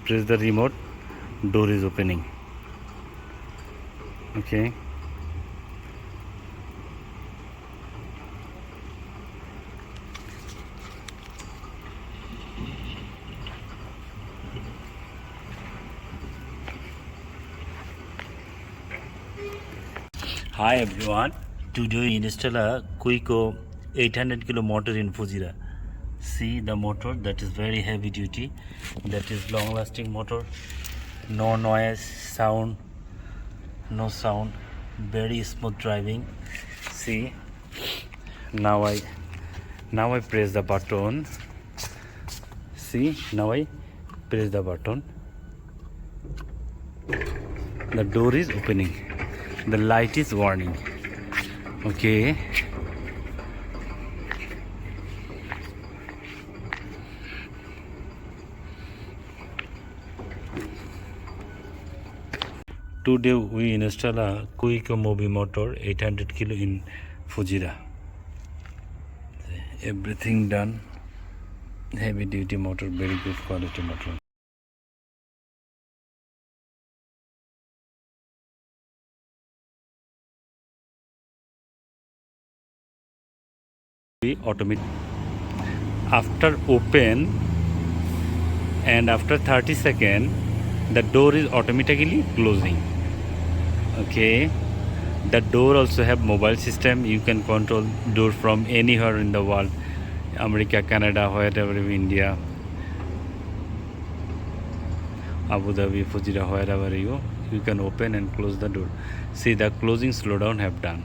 press the remote, door is opening. Okay. Hi everyone, today we install a Quiko 800 kilo motor in Fujairah. See the motor, that is very heavy duty, that is long lasting motor, no noise, sound, no sound, very smooth driving. See, now I press the button. See, now I press the button, the door is opening, the light is warning. Okay, today we install a Quiko Moovy motor 800 kilo in Fujairah. Everything done, heavy duty motor, very good quality motor. Automatic. After open and after 30 seconds, the door is automatically closing. Okay, the door also have mobile system. You can control door from anywhere in the world, America, Canada, wherever, India, Abu Dhabi, Fujairah, wherever you can open and close the door. See, the closing slowdown have done.